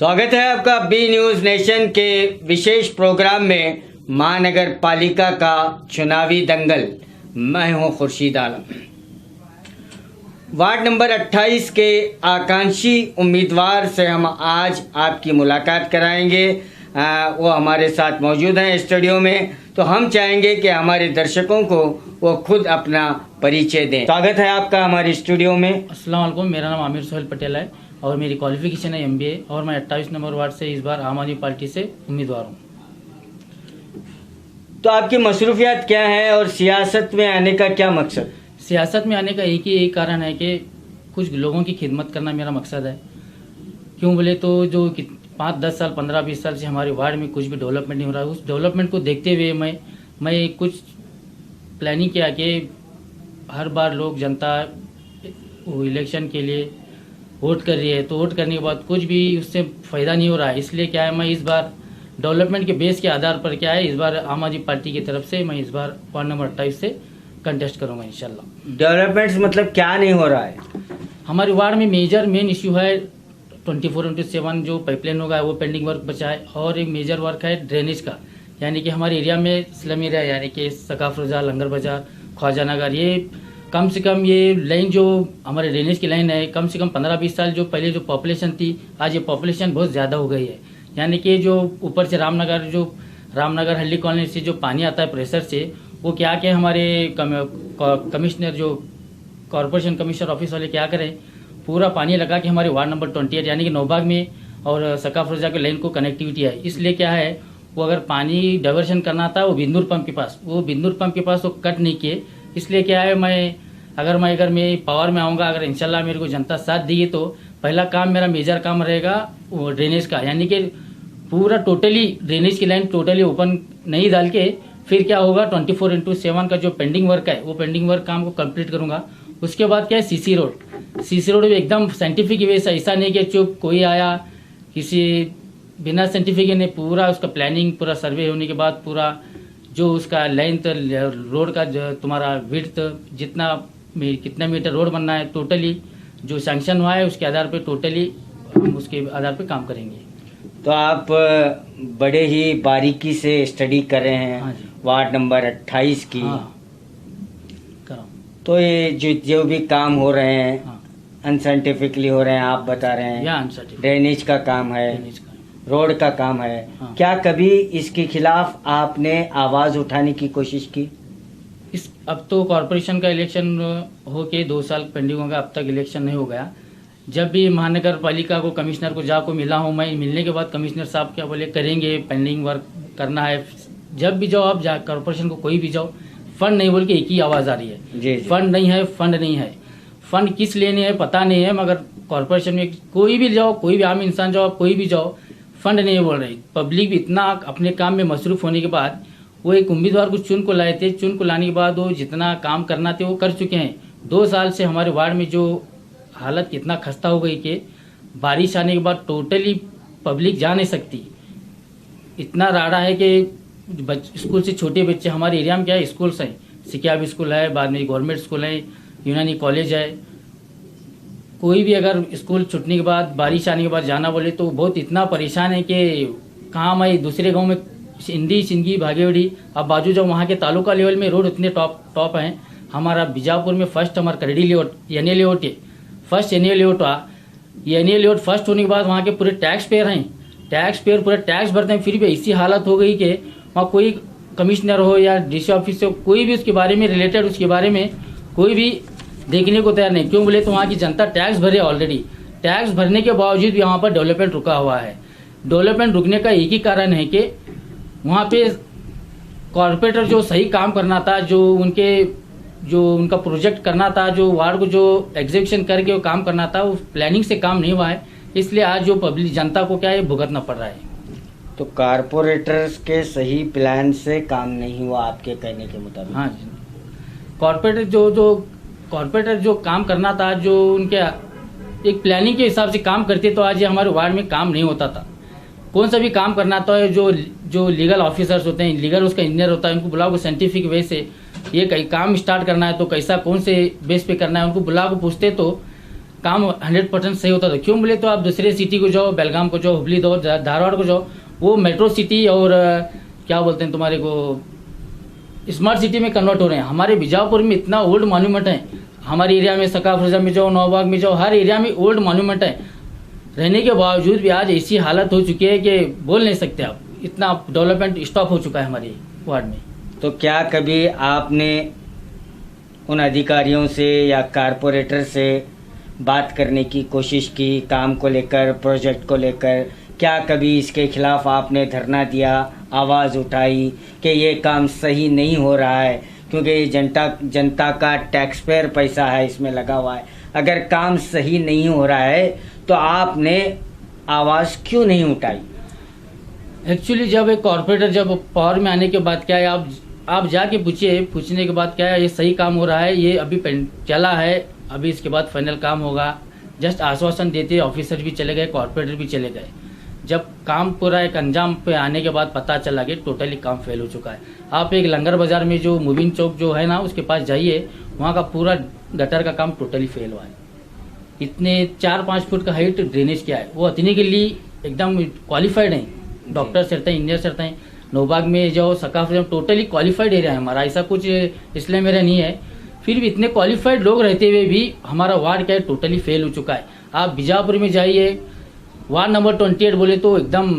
स्वागत है आपका बी न्यूज़ नेशन के विशेष प्रोग्राम में महानगर पालिका का चुनावी दंगल। मैं हूं खुर्शीद आलम। वार्ड नंबर 28 के आकांक्षी उम्मीदवार से हम आज आपकी मुलाकात कराएंगे। वो हमारे साथ मौजूद हैं स्टूडियो में, तो हम चाहेंगे कि हमारे दर्शकों को वो खुद अपना परिचय दें। स्वागत है आपका हमारे स्टूडियो में। अस्सलाम वालेकुम, मेरा नाम आमिर सोहेल पटेल है और मेरी क्वालिफिकेशन है MBA और मैं 28 नंबर वार्ड से इस बार आम आदमी पार्टी से उम्मीदवार हूँ। तो आपकी मसरूफियात क्या है और सियासत में आने का क्या मकसद? सियासत में आने का एक कारण है कि कुछ लोगों की खिदमत करना मेरा मकसद है। क्यों बोले तो जो 5-10 साल 15-20 साल से हमारे वार्ड में कुछ भी डेवलपमेंट नहीं हो रहा है, उस डेवलपमेंट को देखते हुए मैं कुछ प्लानिंग किया कि हर बार लोग जनता वो इलेक्शन के लिए वोट कर रही है, तो वोट करने के बाद कुछ भी उससे फ़ायदा नहीं हो रहा है। इसलिए क्या है, मैं इस बार डेवलपमेंट के बेस के आधार पर क्या है, इस बार आम आदमी पार्टी की तरफ से मैं इस बार वार्ड नंबर 28 से कंटेस्ट करूँगा इंशाल्लाह। डेवलपमेंट मतलब क्या नहीं हो रहा है? हमारे वार्ड में मेन इश्यू है 24/7 जो पाइपलाइन होगा वो पेंडिंग वर्क बचा है, और एक मेजर वर्क है ड्रेनेज का, यानी कि हमारे एरिया में स्लम एरिया यानी कि सकाफ रोजा, लंगर बाजार, ख्वाजा नगर, ये कम से कम ये लाइन जो हमारे ड्रेनेज की लाइन है, कम से कम 15-20 साल जो पहले जो पॉपुलेशन थी, आज ये पॉपुलेशन बहुत ज़्यादा हो गई है। यानी कि जो ऊपर से रामनगर हल्ली कॉलोनी से जो पानी आता है प्रेशर से, वो क्या कि हमारे कमिश्नर जो कॉरपोरेशन कमिश्नर ऑफिस वाले क्या करें, पूरा पानी लगा कि हमारे वार्ड नंबर 28 यानी कि नौबाग में और सकाफ रोजा के लाइन को कनेक्टिविटी है। इसलिए क्या है, वो अगर पानी डाइवर्शन करना था वो बिंदुर पंप के पास वो कट नहीं किए। इसलिए क्या है, अगर मैं पावर में आऊँगा, अगर इंशाल्लाह मेरे को जनता साथ दी तो पहला काम मेरा मेजर काम रहेगा वो ड्रेनेज का, यानी कि पूरा टोटली ड्रेनेज की लाइन टोटली ओपन नहीं डाल के फिर क्या होगा 24/7 का जो पेंडिंग वर्क है वो पेंडिंग वर्क काम को कंप्लीट करूँगा। उसके बाद क्या है, सीसी रोड भी एकदम साइंटिफिक वे से, ऐसा नहीं कि चुप कोई आया किसी बिना साइंटिफिक ने पूरा उसका प्लानिंग पूरा सर्वे होने के बाद पूरा जो उसका लेंथ रोड का जो तुम्हारा विड्थ कितना मीटर रोड बनना है, टोटली जो सैंक्शन हुआ है उसके आधार पे टोटली हम उसके आधार पे काम करेंगे। तो आप बड़े ही बारीकी से स्टडी कर रहे हैं। हाँ वार्ड नंबर 28 की। हाँ, कराओ। तो ये जो भी काम हो रहे हैं हाँ, अनसाइंटिफिकली हो रहे हैं, आप बता रहे हैं। या अनसर्टेन ड्रेनेज का काम है, ड्रेनेज का। रोड का काम है। हाँ। क्या कभी इसके खिलाफ आपने आवाज उठाने की कोशिश की? अब तो कॉरपोरेशन का इलेक्शन हो के 2 साल पेंडिंग होगा, अब तक इलेक्शन नहीं हो गया। जब भी महानगर पालिका को कमिश्नर को जाको मिला हूँ मैं, मिलने के बाद कमिश्नर साहब क्या बोले, करेंगे पेंडिंग वर्क करना है। जब भी जाओ आप कॉरपोरेशन को कोई भी जाओ, फंड नहीं बोल के एक ही आवाज़ आ रही है, जी। फंड नहीं है। फंड किस लेने है पता नहीं है, मगर कॉरपोरेशन में कोई भी जाओ, कोई भी आम इंसान जाओ, कोई भी जाओ, फंड नहीं बोल रही। पब्लिक भी इतना अपने काम में मसरूफ होने के बाद वो एक उम्मीदवार को चुन को लाए थे, चुन को लाने के बाद वो जितना काम करना थे वो कर चुके हैं। 2 साल से हमारे वार्ड में जो हालत कितना खस्ता हो गई कि बारिश आने के बाद टोटली पब्लिक जा नहीं सकती। इतना राड़ा है कि स्कूल से छोटे बच्चे, हमारे एरिया में क्या है, स्कूल्स हैं, सिकियाब स्कूल है, बाद में गवर्नमेंट स्कूल है, यूनानी कॉलेज है। कोई भी अगर स्कूल छूटने के बाद बारिश आने के बाद जाना बोले तो बहुत इतना परेशान है कि कहाँ मैं दूसरे गांव में सिंगी भागेवड़ी, अब बाजू जब वहाँ के तालुका लेवल में रोड इतने टॉप हैं। हमारा बीजापुर में फर्स्ट हमारा करड़ी लेआउट एन ए लेआउट है, फर्स्ट एन ए लेआउट हुआ। ये एन ए लेआउट फर्स्ट होने के बाद वहाँ के पूरे टैक्स पेयर हैं, पूरे टैक्स भरते हैं, फिर भी ऐसी हालत हो गई कि वहाँ कोई कमिश्नर हो या DC ऑफिस हो, कोई भी उसके बारे में रिलेटेड उसके बारे में कोई भी देखने को तैयार नहीं। क्यों बोले तो वहाँ की जनता टैक्स भरे, ऑलरेडी टैक्स भरने के बावजूद भी वहाँ पर डेवलपमेंट रुका हुआ है। डेवलपमेंट रुकने का एक ही कारण है कि वहाँ पे कॉरपोरेटर जो सही काम करना था, जो उनका प्रोजेक्ट करना था, जो वार्ड को जो एग्जीक्यूशन करके वो काम करना था, वो प्लानिंग से काम नहीं हुआ है। इसलिए आज जो पब्लिक जनता को क्या है भुगतना पड़ रहा है। तो कॉरपोरेटर्स के सही प्लान से काम नहीं हुआ आपके कहने के मुताबिक? हाँ जी, कॉरपोरेटर जो काम करना था, जो उनके एक प्लानिंग के हिसाब से काम करते तो आज ये हमारे वार्ड में काम नहीं होता था। कौन सा भी काम करना था, जो लीगल ऑफिसर्स होते हैं, लीगल उसका इंजीनियर होता है, उनको बुलाओ को साइंटिफिक वे से ये कहीं काम स्टार्ट करना है तो कैसा कौन से बेस पे करना है, उनको बुला को पूछते तो काम 100% सही होता था। क्यों बोले तो आप दूसरे सिटी को जाओ, बेलगाम को जाओ, हुबली जाओ, धारवाड़ को जाओ, वो मेट्रो सिटी और क्या बोलते हैं तुम्हारे को स्मार्ट सिटी में कन्वर्ट हो रहे हैं। हमारे बीजापुर में इतना ओल्ड मॉन्यूमेंट है, हमारे एरिया में सकाफरजा में जाओ, नौबाग में जाओ, हर एरिया में ओल्ड मॉन्यूमेंट है। रहने के बावजूद भी आज ऐसी हालत हो चुकी है कि बोल नहीं सकते आप, इतना डेवलपमेंट स्टॉप हो चुका है हमारे वार्ड में। तो क्या कभी आपने उन अधिकारियों से या कारपोरेटर से बात करने की कोशिश की, काम को लेकर, प्रोजेक्ट को लेकर? क्या कभी इसके खिलाफ आपने धरना दिया, आवाज़ उठाई कि ये काम सही नहीं हो रहा है, क्योंकि ये जनता का टैक्स पेयर पैसा है इसमें लगा हुआ है, अगर काम सही नहीं हो रहा है तो आपने आवाज़ क्यों नहीं उठाई? एक्चुअली जब एक कॉर्पोरेटर जब पावर में आने के बाद क्या है, आप जाके पूछने के बाद क्या है, ये सही काम हो रहा है, ये अभी चला है, अभी इसके बाद फाइनल काम होगा, जस्ट आश्वासन देते ऑफिसर भी चले गए, कॉर्पोरेटर भी चले गए। जब काम पूरा एक अंजाम पे आने के बाद पता चला कि टोटली काम फेल हो चुका है। आप एक लंगर बाजार में जो मुबिन चौक जो है ना, उसके पास जाइए, वहाँ का पूरा गटर का काम टोटली फेल हुआ है। इतने 4-5 फुट का हाइट ड्रेनेज किया है, वो इतने के लिए एकदम क्वालिफाइड है, डॉक्टर से रहते हैं, इंजीनियर से रहते हैं। नौबाग में जो सकाफरजा में टोटली क्वालिफाइड एरिया है हमारा, ऐसा कुछ इसलिए मेरा नहीं है। फिर भी इतने क्वालिफाइड लोग रहते हुए भी हमारा वार्ड क्या है, टोटली फेल हो चुका है। आप बीजापुर में जाइए, वार्ड नंबर 28 बोले तो एकदम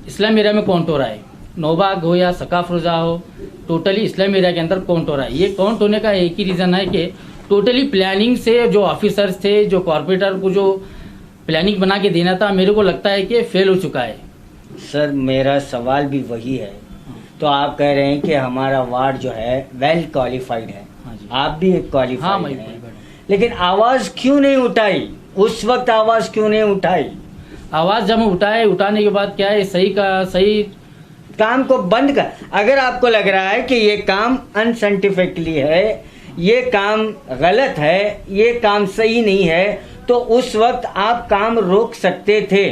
इस्लाम एरिया में काउंट हो रहा है। नौबाग हो या सकाफरजा हो, टोटली इस्लाम एरिया के अंदर काउंट हो रहा है। ये काउंट होने का एक ही रीज़न है कि टोटली प्लानिंग से जो ऑफिसर्स थे, जो कॉर्पोरेटर को जो प्लानिंग बना के देना था, मेरे को लगता है कि फेल हो चुका है। सर मेरा सवाल भी वही है। तो आप कह रहे हैं कि हमारा वार्ड जो है वेल क्वालिफाइड है, हाँ जी। आप भी एक क्वालिफाइड हाँ, मैं हैं, qualified हूँ। लेकिन आवाज़ क्यों नहीं उठाई? उस वक्त आवाज़ क्यों नहीं उठाई? आवाज़ जब उठाने के बाद क्या है, सही काम को बंद कर। अगर आपको लग रहा है कि ये काम अनसाइंटिफिकली है, ये काम गलत है, ये काम सही नहीं है, तो उस वक्त आप काम रोक सकते थे।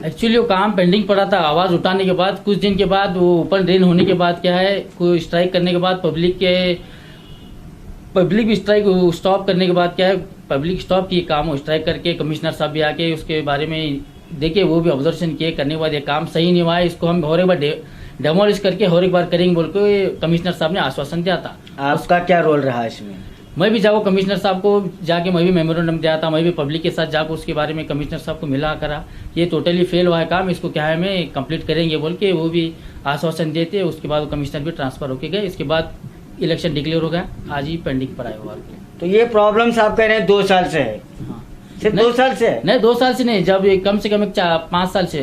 एक्चुअली वो काम पेंडिंग पड़ा था। आवाज़ उठाने के बाद कुछ दिन के बाद वो ओपन ड्रेन होने के बाद क्या है, कोई स्ट्राइक करने के बाद पब्लिक स्ट्राइक स्टॉप करने के बाद क्या है, पब्लिक स्टॉप किए काम, स्ट्राइक करके कमिश्नर साहब भी आके उसके बारे में देखिए, वो भी ऑब्जर्वेशन किए। करने के बाद ये काम सही नहीं हुआ है, इसको हम और एक बार डेमोलिश करके और एक बार करेंगे बोल के कमिश्नर साहब ने आश्वासन दिया था। आपका क्या रोल रहा इसमें? मैं भी जाकर कमिश्नर साहब को जाके मैं भी मेमोरेंडम दिया था, मैं भी पब्लिक के साथ जाकर उसके बारे में कमिश्नर साहब को मिला करा, ये टोटली फेल हुआ है काम, इसको क्या है मैं कंप्लीट करेंगे बोल के वो भी आश्वासन देते। उसके बाद वो कमिश्नर भी ट्रांसफर होके गए। इसके बाद इलेक्शन डिक्लेयर हो गया, आज ही पेंडिंग पर आया हुआ। तो ये प्रॉब्लम्स आप कह रहे हैं 2 साल से है? हाँ, सिर्फ 2 साल से है? नहीं 2 साल से नहीं, जब कम से कम 5 साल से,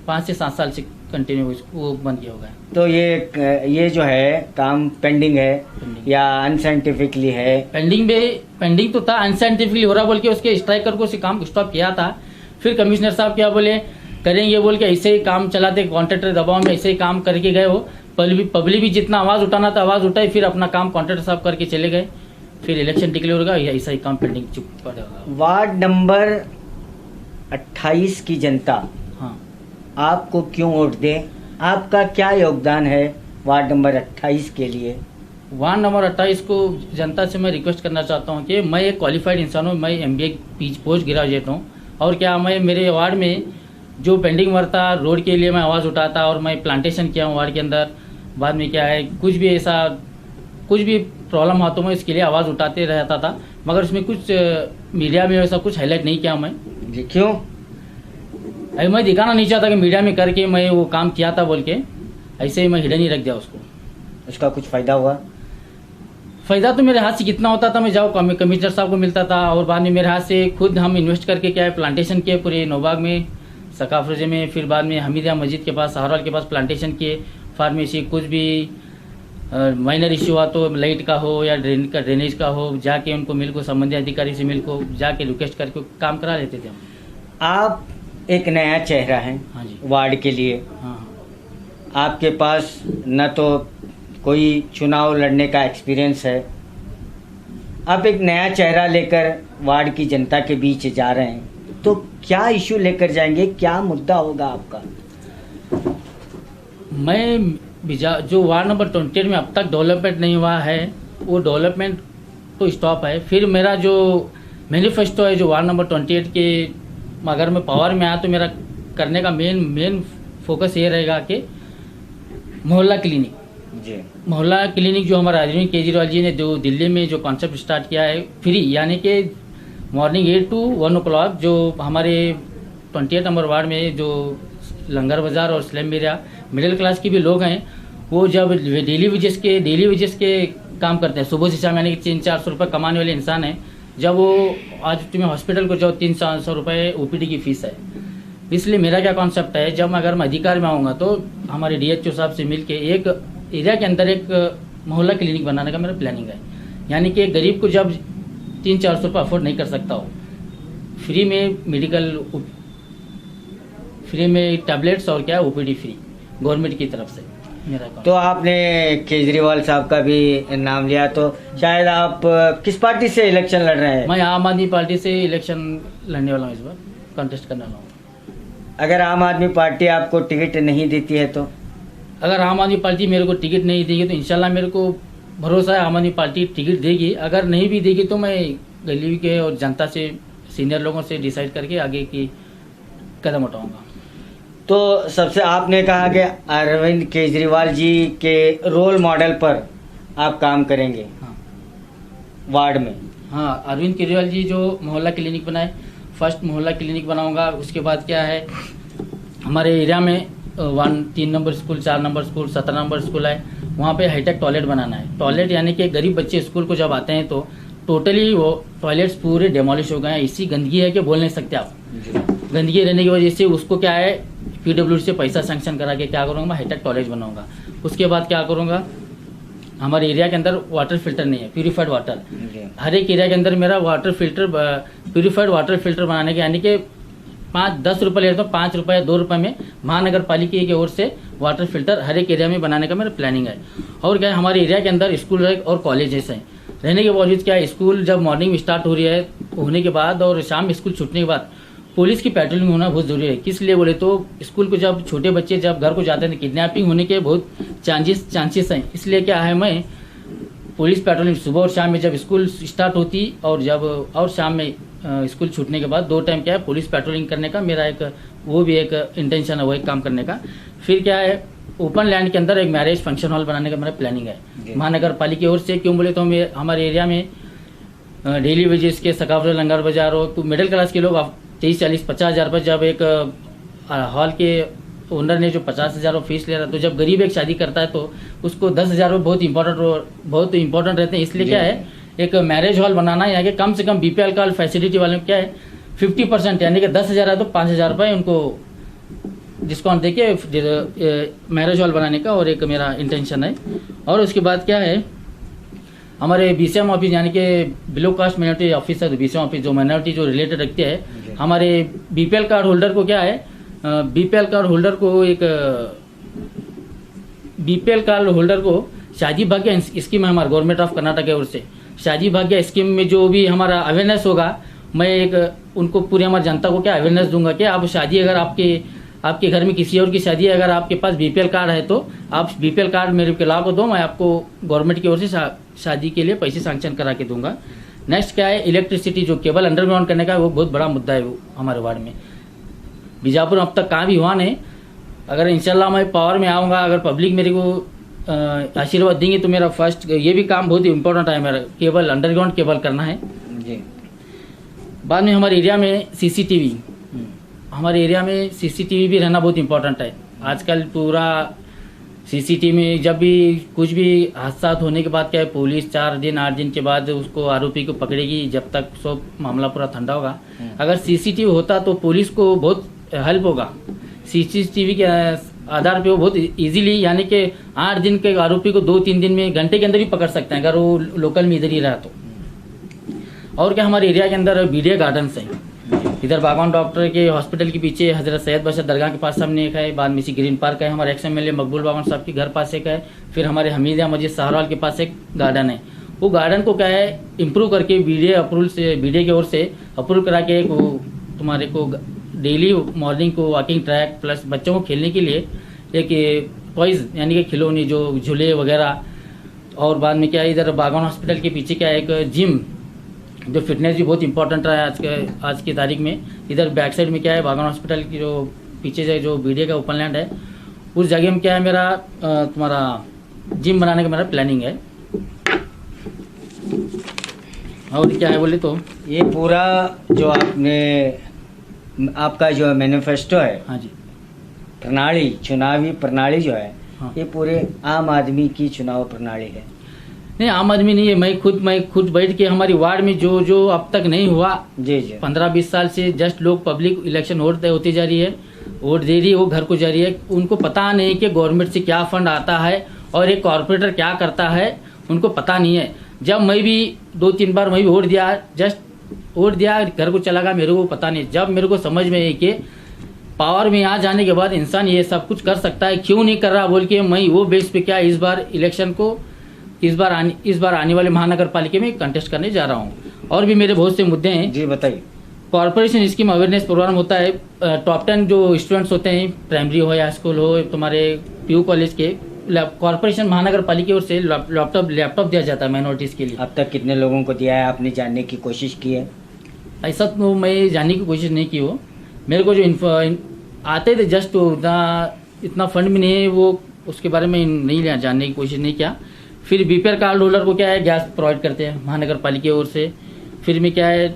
5 से 7 साल से कंटिन्यू वो बंद किया होगा। तो ये जो है काम पेंडिंग है या अनसाइंटिफिकली है? पेंडिंग तो था, अनसाइंटिफिकली हो रहा बोल के उसके स्ट्राइकर को काम स्टॉप किया था। फिर कमिश्नर साहब क्या बोले, करेंगे बोल के ऐसे ही काम चलाते, कॉन्ट्रैक्टर दबाव में ऐसे ही काम करके गए हो। पब्लिक भी जितना आवाज़ उठाना था आवाज़ उठाई, फिर अपना काम कॉन्ट्रैक्टर साहब करके चले गए। फिर इलेक्शन डिक्लेयर होगा, ऐसा ही काम पेंडिंग चुप पड़ेगा। वार्ड नंबर 28 की जनता हाँ, आपको क्यों वोट दे? आपका क्या योगदान है वार्ड नंबर 28 के लिए? वार्ड नंबर 28 को जनता से मैं रिक्वेस्ट करना चाहता हूँ कि मैं एक क्वालिफाइड इंसान हूँ, मैं MBA पोस्ट ग्रेजुएट हूँ, और क्या मैं मेरे वार्ड में जो पेंडिंग वर्क था, रोड के लिए मैं आवाज़ उठाता और मैं प्लांटेशन किया हूँ वार्ड के अंदर। बाद में क्या है, कुछ भी प्रॉब्लम हो तो मैं इसके लिए आवाज़ उठाते रहता था, मगर उसमें कुछ मीडिया में वैसा कुछ हाईलाइट नहीं किया मैं। जी क्यों? अभी मैं दिखाना नहीं चाहता कि मीडिया में करके मैं वो काम किया था बोल के, ऐसे ही मैं हिडन ही रख दिया उसको। उसका कुछ फ़ायदा हुआ? फ़ायदा तो मेरे हाथ से कितना होता था, मैं जाओ कमिश्नर साहब को मिलता था, और बाद में मेरे हाथ से खुद हम इन्वेस्ट करके क्या है प्लांटेशन किए पूरे नौबाग में, सकाफरजे में, फिर बाद में हमीदिया मस्जिद के पास, सहारवाल के पास प्लांटेशन किए। फार्मेसी कुछ भी माइनर इश्यू हुआ तो लाइट का हो या ड्रेनेज का हो, जाके उनको मिल को संबंधित अधिकारी से मिल को जाके रिक्वेस्ट करके काम करा लेते थे हम। आप एक नया चेहरा हैं हाँ जी। वार्ड के लिए। हाँ, आपके पास न तो कोई चुनाव लड़ने का एक्सपीरियंस है, आप एक नया चेहरा लेकर वार्ड की जनता के बीच जा रहे हैं, तो क्या इशू लेकर जाएंगे, क्या मुद्दा होगा आपका? मैं जो वार्ड नंबर 28 में अब तक डेवलपमेंट नहीं हुआ है, वो डेवलपमेंट तो स्टॉप है। फिर मैनिफेस्टो है जो वार्ड नंबर 28 के, अगर मैं पावर में आया तो मेरा करने का मेन फोकस ये रहेगा कि मोहल्ला क्लिनिक। जी। मोहल्ला क्लिनिक जो हमारे अरविंद केजरीवाल जी ने जो दिल्ली में जो कॉन्सेप्ट स्टार्ट किया है, फ्री, यानी कि मॉर्निंग 8 to 1 o'clock, जो हमारे 28 नंबर वार्ड में जो लंगर बाजार और स्लम एरिया मिडिल क्लास के भी लोग हैं, वो जब डेली वेजेस के काम करते हैं सुबह से शाम, यानी कि 300-400 रुपये कमाने वाले इंसान हैं, जब वो आज तुम्हें हॉस्पिटल को जाओ 300-400 रुपये ओपीडी की फीस है। इसलिए मेरा क्या कॉन्सेप्ट है, जब अगर मैं अधिकार में आऊँगा तो हमारे डीएचओ साहब से मिल के एक एरिया के अंदर एक मोहल्ला क्लिनिक बनाने का मेरा प्लानिंग है। यानी कि गरीब को जब 300-400 रुपये अफोर्ड नहीं कर सकता हो, फ्री में मेडिकल, फ्री में टैबलेट्स और क्या ओपीडी फ्री गवर्नमेंट की तरफ से मेरा। तो आपने केजरीवाल साहब का भी नाम लिया, तो शायद आप किस पार्टी से इलेक्शन लड़ रहे हैं? मैं आम आदमी पार्टी से इलेक्शन लड़ने वाला हूँ, इस बार कॉन्टेस्ट करने वाला हूँ। अगर आम आदमी पार्टी आपको टिकट नहीं देती है तो? अगर आम आदमी पार्टी मेरे को टिकट नहीं देगी तो इंशाल्लाह मेरे को भरोसा है आम आदमी पार्टी टिकट देगी। अगर नहीं भी देगी तो मैं गली के और जनता से, सीनियर लोगों से डिसाइड करके आगे की कदम उठाऊंगा। तो सबसे आपने कहा कि अरविंद केजरीवाल जी के रोल मॉडल पर आप काम करेंगे। हाँ वार्ड में? हाँ, अरविंद केजरीवाल जी जो मोहल्ला क्लिनिक बनाए, फर्स्ट मोहल्ला क्लिनिक बनाऊंगा। उसके बाद क्या है, हमारे एरिया में 3 number school, 4 number school, 17 number school है, वहाँ पे हाईटेक टॉयलेट बनाना है। टॉयलेट यानी कि गरीब बच्चे स्कूल को जब आते हैं तो टोटली वो टॉयलेट्स पूरे डेमोलिश हो गए हैं। इसी गंदगी है कि बोल नहीं सकते आप। गंदगी रहने की वजह से उसको क्या है, PWD से पैसा सैंक्शन करा के क्या करूँगा, मैं हाईटेक टॉयलेट बनाऊंगा। उसके बाद क्या करूँगा, हमारे एरिया के अंदर वाटर फिल्टर नहीं है, प्यूरीफाइड वाटर। हर एक एरिया के अंदर मेरा water filter, purified water filter बनाने के, यानी कि 5-10 रुपये लेता हूँ, 5 रुपये 2 रुपये में महानगर पालिका की ओर से वाटर फिल्टर हर एक एरिया में बनाने का मेरा प्लानिंग है। और क्या है, हमारे एरिया के अंदर स्कूल और कॉलेजेस हैं। रहने के बावजूद क्या है, स्कूल जब मॉर्निंग में स्टार्ट हो रही है होने के बाद और शाम स्कूल छूटने के बाद पुलिस की पेट्रोलिंग होना बहुत ज़रूरी है। किस लिए बोले तो स्कूल को जब छोटे बच्चे जब घर को जाते हैं तो किडनैपिंग होने के बहुत चांसेस हैं। इसलिए क्या है, मैं पुलिस पेट्रोलिंग सुबह और शाम में जब स्कूल स्टार्ट होती और शाम में स्कूल छूटने के बाद 2 टाइम क्या है पुलिस पेट्रोलिंग करने का मेरा वो भी एक इंटेंशन है, वो एक काम करने का। फिर क्या है, ओपन लैंड के अंदर एक मैरिज फंक्शन हॉल बनाने का मेरा प्लानिंग है महानगर पालिका की ओर से। क्यों बोले तो हमारे एरिया में डेली वेजेस के सकाफत लंगर बाजार हो तो मिडिल क्लास के लोग 30-40-50 हज़ार पर, जब एक हॉल के ओनर ने जो 50,000 फीस ले रहा, तो जब गरीब एक शादी करता है तो उसको 10,000 बहुत इंपॉर्टेंट रहते हैं। इसलिए क्या है, एक मैरिज हॉल बनाना है, यहाँ के कम से कम BPL का फैसिलिटी वाले क्या है 50%, यानी कि 10,000 है तो 5,000 रुपये उनको डिस्काउंट देके मैरिज हॉल बनाने का और एक मेरा इंटेंशन है। और उसके बाद क्या है, हमारे BCM ऑफिस, यानी कि बिलो कास्ट माइनॉरिटी ऑफिस है, BCM ऑफिस जो माइनॉरिटी जो रिलेटेड रखते हैं, हमारे BPL कार्ड होल्डर को क्या है, BPL कार्ड होल्डर को शादी भाग्य स्कीम है हमारे गवर्नमेंट ऑफ कर्नाटक की ओर से। शादी भाग्य स्कीम में जो भी हमारा अवेयरनेस होगा, मैं एक उनको पूरी हमारी जनता को क्या अवेयरनेस दूंगा कि आप शादी, अगर आपके घर में किसी और की शादी है, अगर आपके पास BPL कार्ड है तो आप BPL कार्ड मेरे के ला को दो, मैं आपको गवर्नमेंट की ओर से शादी के लिए पैसे सैंक्शन करा के दूंगा। नेक्स्ट क्या है, इलेक्ट्रिसिटी जो केबल अंडरग्राउंड करने का वो बहुत बड़ा मुद्दा है वो हमारे वार्ड में। बीजापुर अब तक कहाँ भी हुआ नहीं। अगर इंशाल्लाह मैं पावर में आऊँगा, अगर पब्लिक मेरे को आशीर्वाद देंगे तो मेरा फर्स्ट ये भी काम बहुत ही इम्पोर्टेंट है, मेरा केबल अंडरग्राउंड केबल करना है जी। बाद में हमारे एरिया में CCTV, हमारे एरिया में CCTV भी रहना बहुत इम्पोर्टेंट है। आजकल पूरा CCTV में जब भी कुछ भी हादसा होने के बाद क्या है, पुलिस 4-8 दिन के बाद उसको आरोपी को पकड़ेगी, जब तक सब मामला पूरा ठंडा होगा। अगर CCTV होता तो पुलिस को बहुत हेल्प होगा। CCTV के आधार पे वो बहुत इजीली, यानी कि 8 दिन के आरोपी को 2-3 दिन में, घंटे के अंदर भी पकड़ सकते हैं अगर वो लोकल में इधर ही रहा तो। और क्या, हमारे एरिया के अंदर BDA गार्डन्स हैं, इधर बागवान डॉक्टर के हॉस्पिटल के पीछे हजरत सैयद बशर दरगाह के पास सामने एक है, बाद में इसी ग्रीन पार्क है, हमारे XMLA मकबूल बागवान साहब के घर पास एक है, फिर हमारे हमीदिया मस्जिद सहारवाल के पास एक गार्डन है। वो गार्डन को क्या है इम्प्रूव करके BDA की ओर से अप्रूव करा के तुम्हारे को डेली मॉर्निंग को वॉकिंग ट्रैक प्लस बच्चों को खेलने के लिए एक टॉयज, यानी कि खिलौने जो झूले वगैरह। और बाद में क्या है, इधर बागवान हॉस्पिटल के पीछे क्या है एक जिम जो फिटनेस भी बहुत इंपॉर्टेंट रहा है आज की तारीख में। इधर बैक साइड में क्या है, बागान हॉस्पिटल की जो पीछे से जो बीडीए का ओपन लैंड है, उस जगह में क्या है, मेरा तुम्हारा जिम बनाने का मेरा प्लानिंग है। और क्या है बोले तो ये पूरा जो आपका जो मैनिफेस्टो है, हाँ जी, प्रणाली, चुनावी प्रणाली जो है, हाँ। ये पूरे आम आदमी की चुनाव प्रणाली है। नहीं, आम आदमी नहीं है, मैं खुद बैठ के हमारी वार्ड में जो जो अब तक नहीं हुआ, जी जी, 15-20 साल से जस्ट लोग पब्लिक इलेक्शन होती जा रही है, वोट दे रही है, वो घर को जा रही है। उनको पता नहीं कि गवर्नमेंट से क्या फंड आता है और एक कॉर्पोरेटर क्या करता है, उनको पता नहीं है। जब मैं भी 2-3 बार मैं भी वोट दिया, जस्ट वोट दिया, घर को चला गया, मेरे को पता नहीं। जब मेरे को समझ में आई कि पावर में आ जाने के बाद इंसान ये सब कुछ कर सकता है, क्यों नहीं कर रहा बोल के मैं वो बेस पे क्या इस बार इलेक्शन को इस बार आने वाले महानगर पालिका में कंटेस्ट करने जा रहा हूँ। और भी मेरे बहुत से मुद्दे हैं। जी बताइए। कॉर्पोरेशन स्कीम अवेयरनेस प्रोग्राम होता है। टॉप 10 जो स्टूडेंट्स होते हैं, प्राइमरी हो या स्कूल हो, तुम्हारे पीयू कॉलेज के, कॉर्पोरेशन महानगर पालिका की ओर से लैपटॉप दिया जाता है माइनॉरिटीज़ के लिए। अब तक कितने लोगों को दिया है, आपने जानने की कोशिश की है? ऐसा तो मैं जानने की कोशिश नहीं की हो। मेरे को जो आते थे जस्ट इतना फंड भी नहीं है, वो उसके बारे में नहीं जानने की कोशिश नहीं किया। फिर बीपीएल कार्ड होल्डर को क्या है, गैस प्रोवाइड करते हैं महानगर पालिका की ओर से। फिर में क्या है,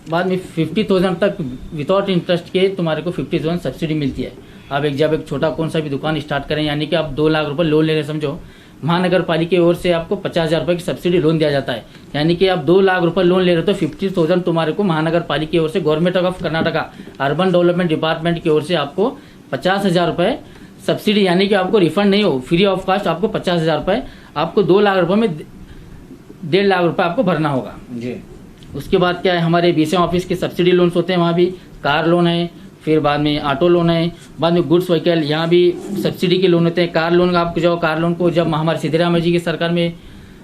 बाद में 50,000 तक विदाउट इंटरेस्ट के तुम्हारे को 50,000 सब्सिडी मिलती है। आप जब एक छोटा कौन सा भी दुकान स्टार्ट करें, यानी कि आप 2 लाख रुपए लोन ले रहे, समझो, महानगर पालिका की ओर से आपको 50,000 रुपये की सब्सिडी लोन दिया जाता है। यानी कि आप 2 लाख रुपए लोन ले रहे हो तो 50,000 तुम्हारे को महानगर पालिका की ओर से, government of Karnataka urban development department की ओर से आपको 50,000 रुपये सब्सिडी, यानी कि आपको रिफंड नहीं हो, फ्री ऑफ कास्ट आपको 50,000 रुपये, आपको 2 लाख रुपये में 1.5 लाख रुपये आपको भरना होगा जी। उसके बाद क्या है, हमारे बीसीएम ऑफिस के सब्सिडी लोन्स होते हैं, वहाँ भी कार लोन है, फिर बाद में ऑटो लोन है, बाद में गुड्स व्हीकल, यहाँ भी सब्सिडी के लोन होते हैं। कार लोन आपको जाओ, कार लोन को जब हमारे सिद्धरामैया जी की सरकार में,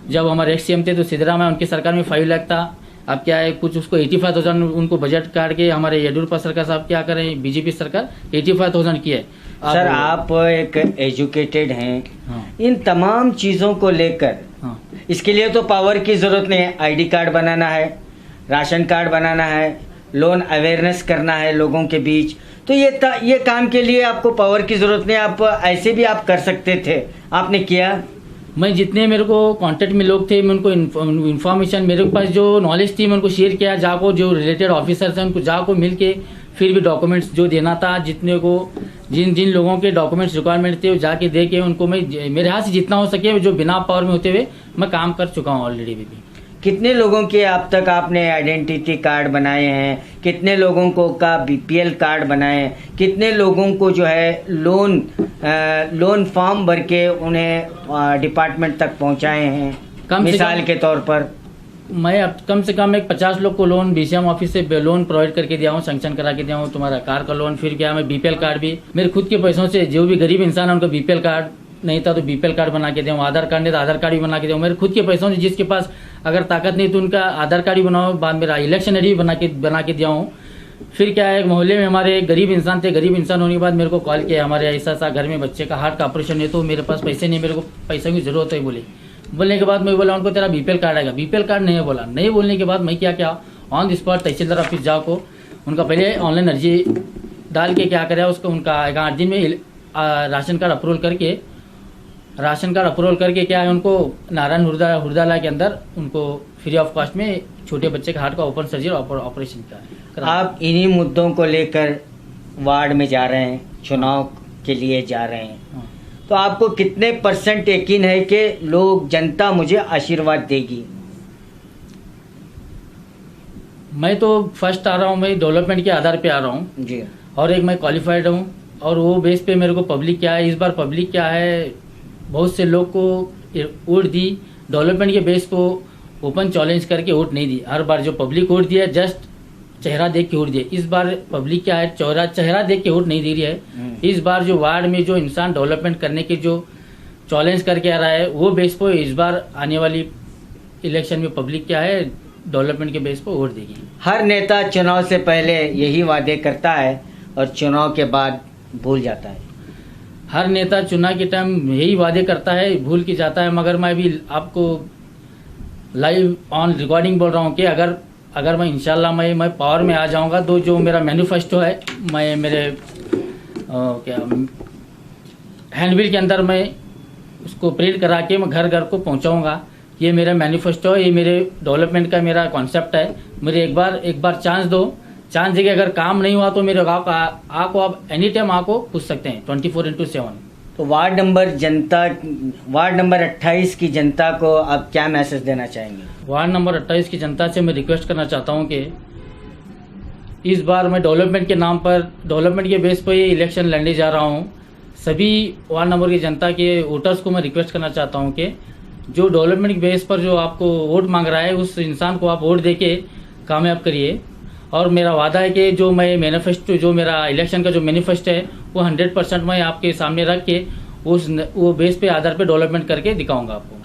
जब हमारे एक्स सीएम थे तो सिद्धरामैया उनकी सरकार में 5 लाख था। अब क्या है, कुछ उसको 85,000 उनको बजट काट के हमारे येडियुरप्पा सरकार साहब क्या करें, बीजेपी सरकार 85,000 की है। सर आप एक एजुकेटेड हैं, हाँ, इन तमाम चीज़ों को लेकर हाँ, इसके लिए तो पावर की ज़रूरत नहीं है। आईडी कार्ड बनाना है, राशन कार्ड बनाना है, लोन अवेयरनेस करना है लोगों के बीच, तो ये काम के लिए आपको पावर की ज़रूरत नहीं। आप ऐसे भी आप कर सकते थे, आपने किया? मैं जितने मेरे को कांटेक्ट में लोग थे, मैं उनको इन्फॉर्मेशन, मेरे पास जो नॉलेज थी मैं उनको शेयर किया, जाको जो रिलेटेड ऑफिसर्स हैं उनको जाको मिल के, फिर भी डॉक्यूमेंट्स जो देना था, जितने को जिन लोगों के डॉक्यूमेंट्स रिक्वायरमेंट थे वो जाके दे के उनको मैं मेरे हाथ से जितना हो सके, जो बिना पावर में होते हुए मैं काम कर चुका हूँ ऑलरेडी भी। कितने लोगों के अब तक आपने आइडेंटिटी कार्ड बनाए हैं, कितने लोगों को का बीपीएल कार्ड बनाए हैं, कितने लोगों को जो है लोन फॉर्म भर के उन्हें डिपार्टमेंट तक पहुंचाए हैं? मिसाल के तौर पर मैं अब कम से कम एक 50 लोग को लोन बीसीएम ऑफिस से लोन प्रोवाइड करके दिया हूँ, सैंक्शन करा के दिया हूँ, तुम्हारा कार का लोन। फिर क्या, मैं बीपीएल कार्ड भी मेरे खुद के पैसों से, जो भी गरीब इंसान है उनको बीपीएल कार्ड नहीं था तो बीपीएल कार्ड बना के दिया हूँ, आधार कार्ड नहीं था आधार कार्ड भी बना के दिया हूँ, मेरे खुद के पैसों से। जिसके पास अगर ताकत नहीं तो उनका आधार कार्ड भी बनाओ, बाद मेरा इलेक्शन आईडी भी बना के दिया हूँ। फिर क्या है, एक मोहल्ले में हमारे एक गरीब इंसान थे, गरीब इंसान होने के बाद मेरे को कॉल किया, हमारे ऐसा घर में बच्चे का हार्ट का ऑपरेशन है तो मेरे पास पैसे नहीं, मेरे को पैसे की जरूरत है बोलने के बाद मैं बोला उनको तेरा बीपीएल कार्ड आएगा, बीपीएल कार्ड नहीं है बोला। नहीं बोलने के बाद मैं क्या on the spot tehsildar office जाओ को उनका पहले ऑनलाइन अर्जी डाल के क्या करे, उसको उनका 8 दिन में राशन कार्ड अप्रूवल करके क्या है, उनको नारायण हुरदाला के अंदर उनको फ्री ऑफ कॉस्ट में छोटे बच्चे का हार्ट का ओपन सर्जरी ऑपरेशन का। आप इन्हीं मुद्दों को लेकर वार्ड में जा रहे हैं, चुनाव के लिए जा रहे हैं, हाँ। तो आपको कितने % यकीन है कि जनता मुझे आशीर्वाद देगी? मैं तो फर्स्ट आ रहा हूँ, मैं डेवलपमेंट के आधार पे आ रहा हूँ जी, और एक मैं क्वालिफाइड हूँ, और वो बेस पे मेरे को पब्लिक क्या है, इस बार पब्लिक क्या है, बहुत से लोग को वोट दी, डेवलपमेंट के बेस को ओपन चैलेंज करके वोट नहीं दी। हर बार जो पब्लिक वोट दिया जस्ट चेहरा देख के वोट दिया, इस बार पब्लिक क्या है, चेहरा देख के वोट नहीं दे रही है। इस बार जो वार्ड में जो इंसान डेवलपमेंट करने के जो चैलेंज करके आ रहा है, वो बेस पर इस बार आने वाली इलेक्शन में पब्लिक क्या है, डेवलपमेंट के बेस पर वोट देगी। हर नेता चुनाव से पहले यही वादे करता है और चुनाव के बाद भूल जाता है। हर नेता चुनाव के टाइम यही वादे करता है, भूल के जाता है, मगर मैं भी आपको लाइव ऑन रिकॉर्डिंग बोल रहा हूँ कि अगर मैं इंशाल्लाह मैं पावर में आ जाऊँगा तो जो मेरा मैनिफेस्टो है मैं मेरे क्या हैंडबिल के अंदर मैं उसको प्रिंट करा के मैं घर घर को पहुँचाऊँगा। ये मेरा मैनिफेस्टो है, ये मेरे डेवलपमेंट का मेरा कॉन्सेप्ट है। मेरे एक बार चांस दो, चांस देके अगर काम नहीं हुआ तो मेरे गाँव आको आप एनी टाइम आको पूछ सकते हैं 24/7। तो वार्ड नंबर 28 की जनता को आप क्या मैसेज देना चाहेंगे? वार्ड नंबर 28 की जनता से मैं रिक्वेस्ट करना चाहता हूँ कि इस बार मैं डेवलपमेंट के नाम पर, डेवलपमेंट के बेस पर ये इलेक्शन लड़ने जा रहा हूँ। सभी वार्ड नंबर की जनता के वोटर्स को मैं रिक्वेस्ट करना चाहता हूँ कि जो डेवलपमेंट के बेस पर जो आपको वोट मांग रहा है उस इंसान को आप वोट देके कामयाब करिए। और मेरा वादा है कि जो मैं मैनिफेस्टो, जो मेरा इलेक्शन का जो मैनिफेस्टो है वो 100% मैं आपके सामने रख के वो बेस पे आधार पे डेवलपमेंट करके दिखाऊंगा आपको।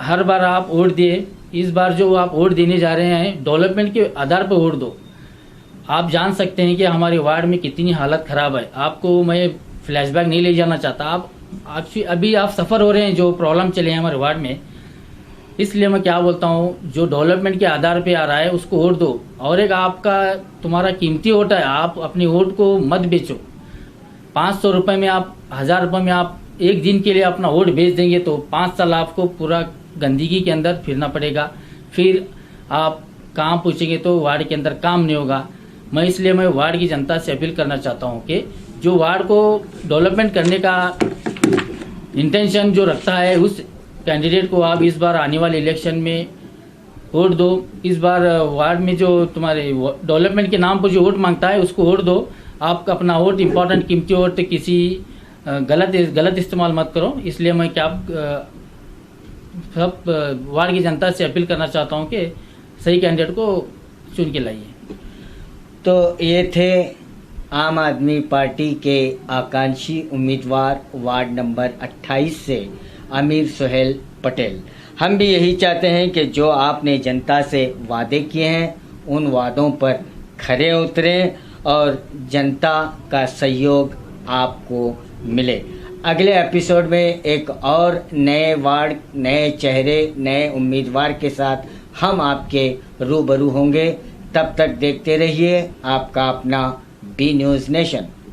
हर बार आप वोट दिए, इस बार जो आप वोट देने जा रहे हैं डेवलपमेंट के आधार पर वोट दो। आप जान सकते हैं कि हमारे वार्ड में कितनी हालत ख़राब है। आपको मैं फ्लैशबैक नहीं ले जाना चाहता। अभी आप सफ़र हो रहे हैं जो प्रॉब्लम चले हैं हमारे वार्ड में, इसलिए मैं क्या बोलता हूँ जो डेवलपमेंट के आधार पे आ रहा है उसको वोट दो। और एक तुम्हारा कीमती वोट है, आप अपनी वोट को मत बेचो। 500 रुपये में आप 1000 रुपये में आप एक दिन के लिए अपना वोट बेच देंगे तो 5 साल आपको पूरा गंदगी के अंदर फिरना पड़ेगा। फिर आप काम पूछेंगे तो वार्ड के अंदर काम नहीं होगा। मैं वार्ड की जनता से अपील करना चाहता हूँ कि जो वार्ड को डेवलपमेंट करने का इंटेंशन जो रखता है उस कैंडिडेट को आप इस बार आने वाले इलेक्शन में वोट दो। इस बार वार्ड में जो तुम्हारे डेवलपमेंट के नाम पर जो वोट मांगता है उसको वोट दो। आप अपना वोट, इम्पोर्टेंट कीमती वोट किसी गलत इस्तेमाल मत करो। इसलिए मैं सब वार्ड की जनता से अपील करना चाहता हूँ कि सही कैंडिडेट को चुन के लाइए। तो ये थे आम आदमी पार्टी के आकांक्षी उम्मीदवार वार्ड नंबर 28 से आमिर सुहेल पटेल। हम भी यही चाहते हैं कि जो आपने जनता से वादे किए हैं उन वादों पर खरे उतरें और जनता का सहयोग आपको मिले। अगले एपिसोड में एक और नए वार्ड, नए चेहरे, नए उम्मीदवार के साथ हम आपके रूबरू होंगे। तब तक देखते रहिए आपका अपना बी न्यूज़ नेशन।